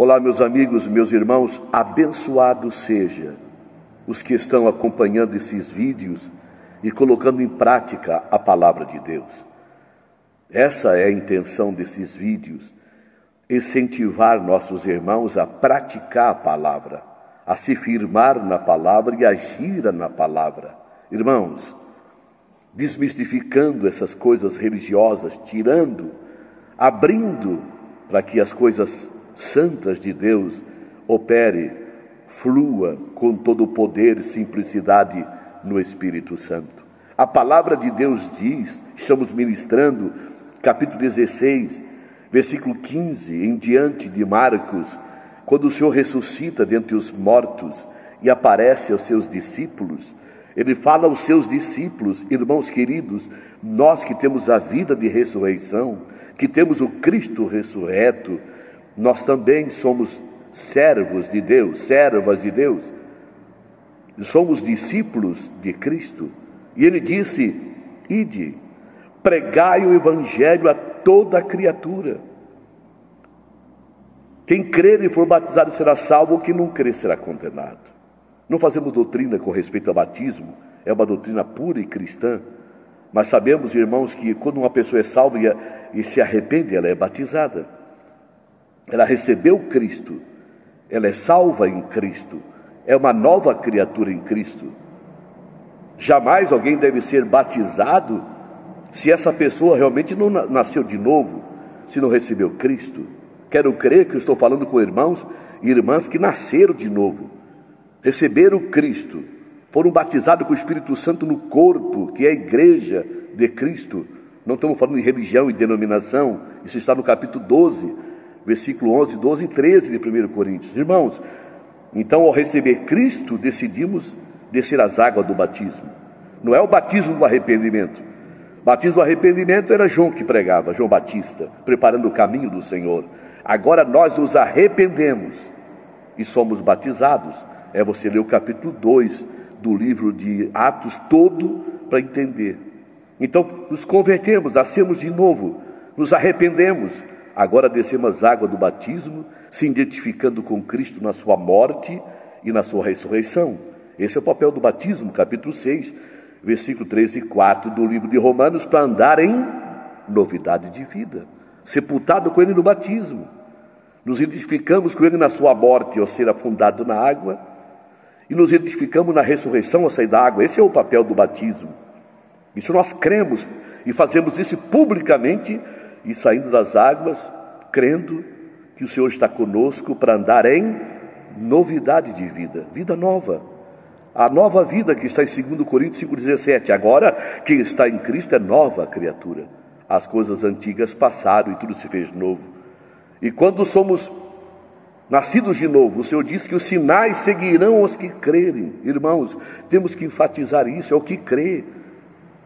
Olá, meus amigos, meus irmãos, abençoados seja os que estão acompanhando esses vídeos e colocando em prática a palavra de Deus. Essa é a intenção desses vídeos, incentivar nossos irmãos a praticar a palavra, a se firmar na palavra e agir na palavra. Irmãos, desmistificando essas coisas religiosas, tirando, abrindo para que as coisas santas de Deus opere, flua com todo o poder e simplicidade no Espírito Santo. A palavra de Deus diz, estamos ministrando, capítulo 16, versículo 15, em diante de Marcos, quando o Senhor ressuscita dentre os mortos e aparece aos seus discípulos, ele fala aos seus discípulos: irmãos queridos, nós que temos a vida de ressurreição, que temos o Cristo ressurreto, nós também somos servos de Deus, servas de Deus, somos discípulos de Cristo. E ele disse: ide, pregai o evangelho a toda criatura. Quem crer e for batizado será salvo, o que não crer será condenado. Não fazemos doutrina com respeito ao batismo, é uma doutrina pura e cristã, mas sabemos, irmãos, que quando uma pessoa é salva e se arrepende, ela é batizada. Ela recebeu Cristo, ela é salva em Cristo, é uma nova criatura em Cristo. Jamais alguém deve ser batizado se essa pessoa realmente não nasceu de novo, se não recebeu Cristo. Quero crer que eu estou falando com irmãos e irmãs que nasceram de novo, receberam Cristo, foram batizados com o Espírito Santo no corpo, que é a igreja de Cristo. Não estamos falando de religião e denominação, isso está no capítulo 12, versículo 11, 12 e 13 de 1 Coríntios. Irmãos, então ao receber Cristo, decidimos descer as águas do batismo. Não é o batismo do arrependimento. O batismo do arrependimento era João que pregava, João Batista, preparando o caminho do Senhor. Agora nós nos arrependemos e somos batizados. É você ler o capítulo 2 do livro de Atos todo para entender. Então nos convertemos, nascemos de novo, nos arrependemos. Agora descemos as águas do batismo, se identificando com Cristo na sua morte e na sua ressurreição. Esse é o papel do batismo, capítulo 6, versículo 3 e 4 do livro de Romanos, para andar em novidade de vida, sepultado com ele no batismo. Nos identificamos com ele na sua morte, ao ser afundado na água, e nos identificamos na ressurreição ao sair da água. Esse é o papel do batismo. Isso nós cremos e fazemos isso publicamente, e saindo das águas, crendo que o Senhor está conosco para andar em novidade de vida, vida nova. A nova vida que está em 2 Coríntios 5,17. Agora, quem está em Cristo é nova criatura. As coisas antigas passaram e tudo se fez novo. E quando somos nascidos de novo, o Senhor diz que os sinais seguirão os que crerem. Irmãos, temos que enfatizar isso, é o que crê.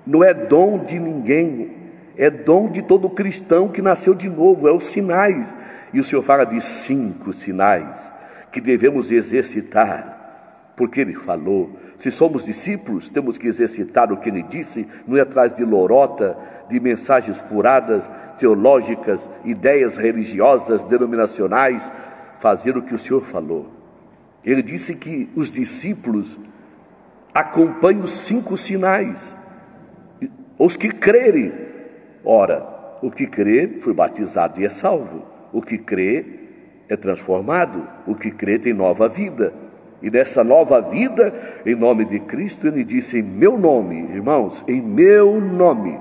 Não é dom de ninguém, é dom de todo cristão que nasceu de novo, é os sinais. E o Senhor fala de 5 sinais que devemos exercitar, porque Ele falou. Se somos discípulos, temos que exercitar o que Ele disse, não é atrás de lorota, de mensagens furadas, teológicas, ideias religiosas, denominacionais, fazer o que o Senhor falou. Ele disse que os discípulos acompanham os 5 sinais, os que crerem. Ora, o que crê foi batizado e é salvo. O que crê é transformado. O que crê tem nova vida. E nessa nova vida, em nome de Cristo, ele disse: em meu nome, irmãos, em meu nome.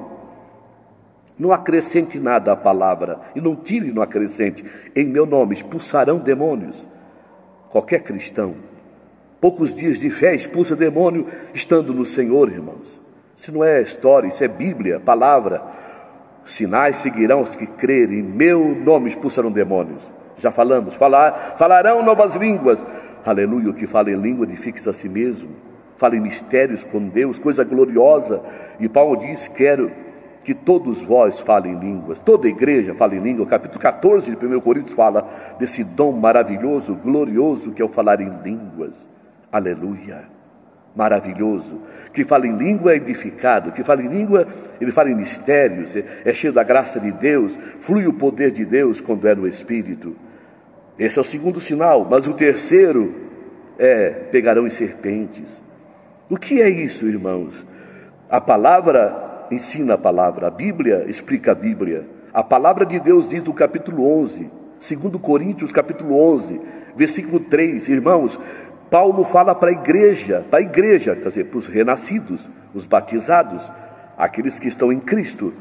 Não acrescente nada à palavra, e não tire, não acrescente. Em meu nome expulsarão demônios. Qualquer cristão, poucos dias de fé, expulsa demônio estando no Senhor, irmãos. Isso não é história, isso é Bíblia, palavra. Sinais seguirão os que crerem, em meu nome expulsarão demônios. Já falamos, falarão novas línguas. Aleluia, o que fala em língua edifica a si mesmo. Fala em mistérios com Deus, coisa gloriosa. E Paulo diz: quero que todos vós falem línguas, toda a igreja fala em língua. Capítulo 14 de 1 Coríntios fala desse dom maravilhoso, glorioso, que é o falar em línguas. Aleluia, maravilhoso. Que fala em língua é edificado, que fala em língua, ele fala em mistérios, é cheio da graça de Deus, flui o poder de Deus quando é no Espírito. Esse é o segundo sinal. Mas o terceiro pegarão em serpentes. O que é isso, irmãos? A palavra ensina a palavra, a Bíblia explica a Bíblia. A palavra de Deus diz no capítulo 11, 2 Coríntios capítulo 11, versículo 3, irmãos, Paulo fala para a igreja, quer dizer, para os renascidos, os batizados, aqueles que estão em Cristo.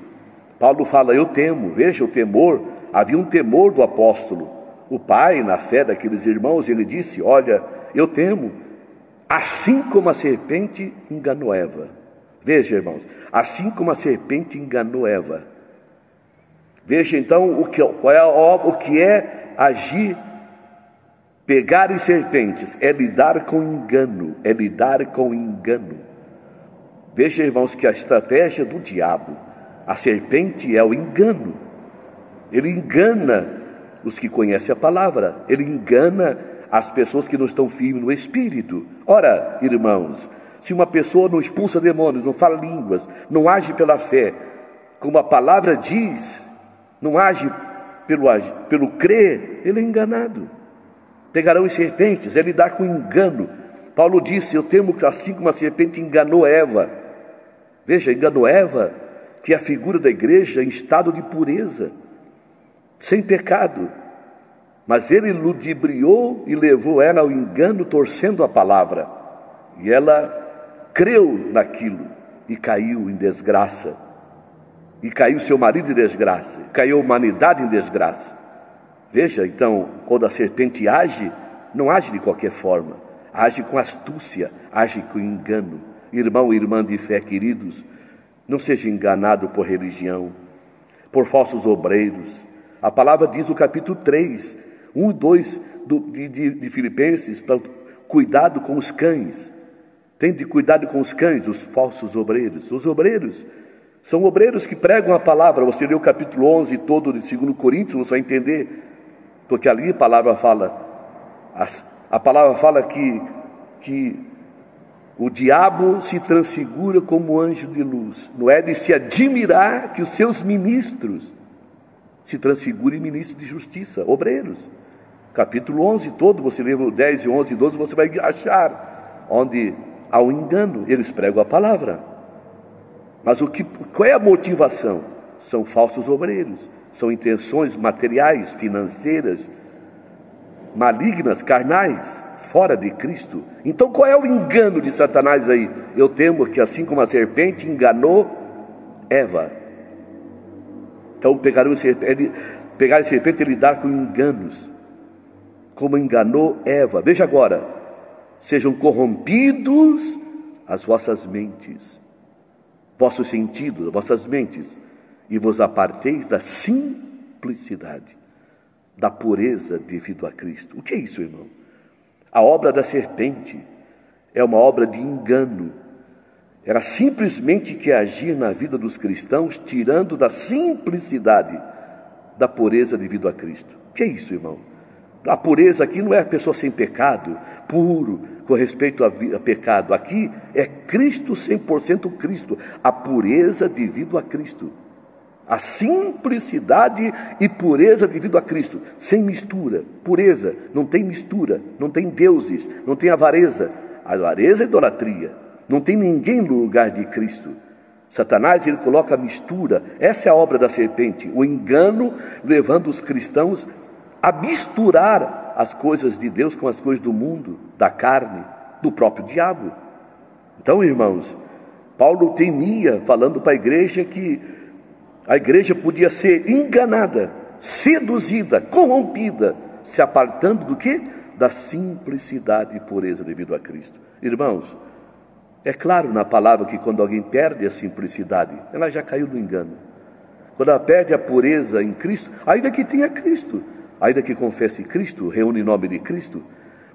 Paulo fala, eu temo, veja o temor, havia um temor do apóstolo. O pai, na fé daqueles irmãos, ele disse, olha, eu temo, assim como a serpente enganou Eva. Veja, irmãos, assim como a serpente enganou Eva. Veja então o que é agir, pegar em serpentes, é lidar com engano, Veja, irmãos, que a estratégia do diabo, a serpente é o engano. Ele engana os que conhecem a palavra, ele engana as pessoas que não estão firmes no Espírito. Ora, irmãos, se uma pessoa não expulsa demônios, não fala línguas, não age pela fé, como a palavra diz, não age pelo crer, ele é enganado. Pegarão em serpentes, é lidar com engano. Paulo disse, eu temo que assim como a serpente enganou Eva. Veja, enganou Eva, que é a figura da igreja em estado de pureza, sem pecado. Mas ele ludibriou e levou ela ao engano, torcendo a palavra. E ela creu naquilo e caiu em desgraça. E caiu seu marido em desgraça, caiu a humanidade em desgraça. Veja, então, quando a serpente age, não age de qualquer forma, age com astúcia, age com engano. Irmão e irmã de fé, queridos, não seja enganado por religião, por falsos obreiros. A palavra diz no capítulo 3, 1 e 2 de Filipenses, para cuidado com os cães. Tem de cuidado com os cães, os falsos obreiros. Os obreiros são obreiros que pregam a palavra. Você lê o capítulo 11 todo de 2 Coríntios, você vai entender. Porque ali a palavra fala que o diabo se transfigura como anjo de luz. Não é de se admirar que os seus ministros se transfigurem em ministros de justiça, obreiros. Capítulo 11 todo, você lê o 10 e 11 e 12, você vai achar onde há um engano. Eles pregam a palavra. Mas qual é a motivação? São falsos obreiros, são intenções materiais, financeiras, malignas, carnais, fora de Cristo. Então qual é o engano de Satanás aí? Eu temo que assim como a serpente enganou Eva, então pegar em serpente é lidar com enganos, como enganou Eva. Veja agora, sejam corrompidos as vossas mentes, vossos sentidos, vossas mentes, e vos aparteis da simplicidade, da pureza devido a Cristo. O que é isso, irmão? A obra da serpente é uma obra de engano. Era simplesmente que agir na vida dos cristãos, tirando da simplicidade, da pureza devido a Cristo. O que é isso, irmão? A pureza aqui não é a pessoa sem pecado, puro, com respeito a pecado. Aqui é Cristo, 100% Cristo. A pureza devido a Cristo. A simplicidade e pureza devido a Cristo. Sem mistura. Pureza. Não tem mistura. Não tem deuses. Não tem avareza. A avareza é idolatria. Não tem ninguém no lugar de Cristo. Satanás, ele coloca a mistura. Essa é a obra da serpente. O engano levando os cristãos a misturar as coisas de Deus com as coisas do mundo, da carne, do próprio diabo. Então, irmãos, Paulo temia, falando para a igreja, que a igreja podia ser enganada, seduzida, corrompida, se apartando do quê? Da simplicidade e pureza devido a Cristo. Irmãos, é claro na palavra que quando alguém perde a simplicidade, ela já caiu no engano. Quando ela perde a pureza em Cristo, ainda que tenha Cristo, ainda que confesse Cristo, reúne em nome de Cristo,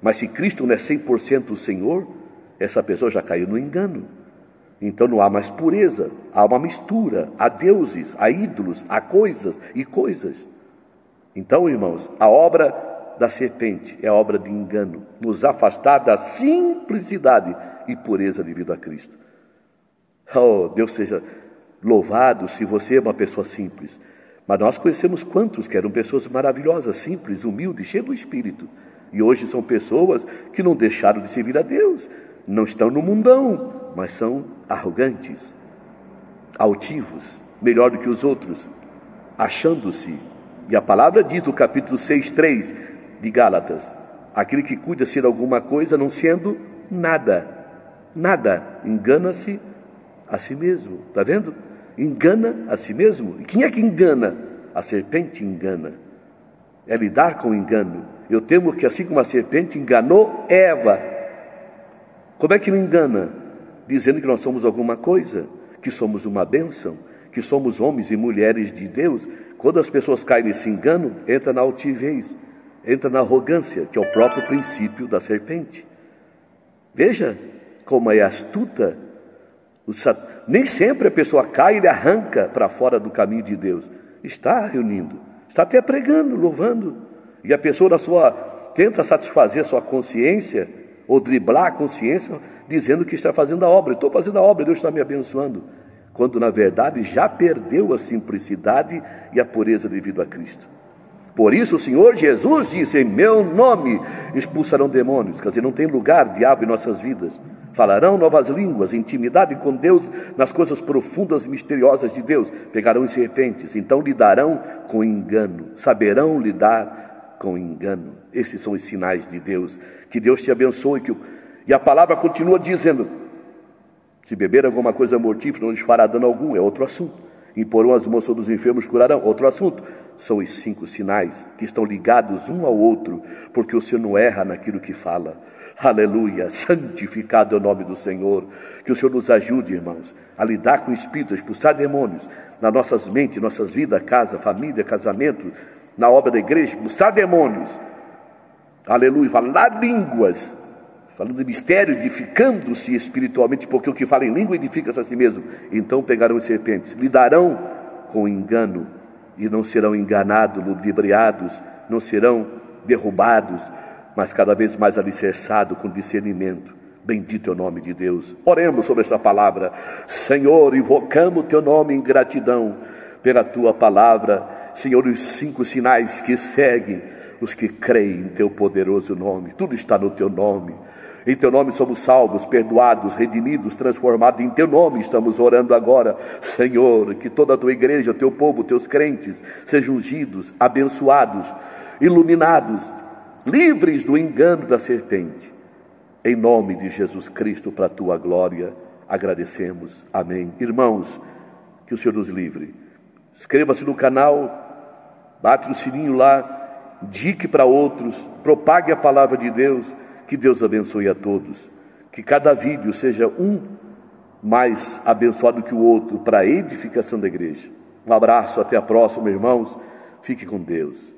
mas se Cristo não é 100% o Senhor, essa pessoa já caiu no engano. Então não há mais pureza, há uma mistura, há deuses, há ídolos, há coisas e coisas. Então, irmãos, a obra da serpente é a obra de engano, nos afastar da simplicidade e pureza devido a Cristo. Oh, Deus seja louvado se você é uma pessoa simples. Mas nós conhecemos quantos que eram pessoas maravilhosas, simples, humildes, cheias do Espírito. E hoje são pessoas que não deixaram de servir a Deus. Não estão no mundão, mas são arrogantes, altivos, melhor do que os outros, achando-se. E a palavra diz no capítulo 6:3 de Gálatas: aquele que cuida ser alguma coisa, não sendo nada, engana-se a si mesmo. Está vendo? Engana a si mesmo. E quem é que engana? A serpente engana. É lidar com o engano. Eu temo que assim como a serpente enganou Eva, como é que ele engana? Dizendo que nós somos alguma coisa, que somos uma bênção, que somos homens e mulheres de Deus. Quando as pessoas caem nesse engano, entra na altivez, entra na arrogância, que é o próprio princípio da serpente. Veja como é astuta. Nem sempre a pessoa cai e ele arranca para fora do caminho de Deus. Está reunindo, está até pregando, louvando. E a pessoa tenta satisfazer a sua consciência, ou driblar a consciência, dizendo que está fazendo a obra. Estou fazendo a obra, Deus está me abençoando. Quando na verdade já perdeu a simplicidade e a pureza devido a Cristo. Por isso o Senhor Jesus disse: em meu nome expulsarão demônios. Quer dizer, não tem lugar diabo em nossas vidas. Falarão novas línguas, intimidade com Deus nas coisas profundas e misteriosas de Deus. Pegarão em serpentes, então lidarão com engano. Saberão lidar com engano. Esses são os sinais de Deus. Que Deus te abençoe. E a palavra continua dizendo: se beber alguma coisa mortífera, não lhes fará dano algum. É outro assunto. Imporão as mãos sobre os enfermos, curarão. Outro assunto. São os 5 sinais que estão ligados um ao outro, porque o Senhor não erra naquilo que fala. Aleluia, santificado é o nome do Senhor. Que o Senhor nos ajude, irmãos, a lidar com o Espírito, a expulsar demônios nas nossas mentes, nossas vidas, casa, família, casamento, na obra da igreja, expulsar demônios. Aleluia, falar línguas, falando de mistério, edificando-se espiritualmente, porque o que fala em língua edifica-se a si mesmo. Então pegarão serpentes, lidarão com engano e não serão enganados, ludibriados, não serão derrubados, mas cada vez mais alicerçado com discernimento. Bendito é o nome de Deus. Oremos sobre esta palavra. Senhor, invocamos o teu nome em gratidão pela tua palavra. Senhor, os 5 sinais que seguem os que creem em teu poderoso nome. Tudo está no teu nome. Em teu nome somos salvos, perdoados, redimidos, transformados. Em teu nome estamos orando agora. Senhor, que toda a tua igreja, teu povo, teus crentes sejam ungidos, abençoados, iluminados, livres do engano da serpente. Em nome de Jesus Cristo, para a tua glória, agradecemos. Amém. Irmãos, que o Senhor nos livre. Inscreva-se no canal, bate no sininho lá, indique para outros, propague a palavra de Deus. Que Deus abençoe a todos. Que cada vídeo seja um mais abençoado que o outro para a edificação da igreja. Um abraço, até a próxima, irmãos. Fique com Deus.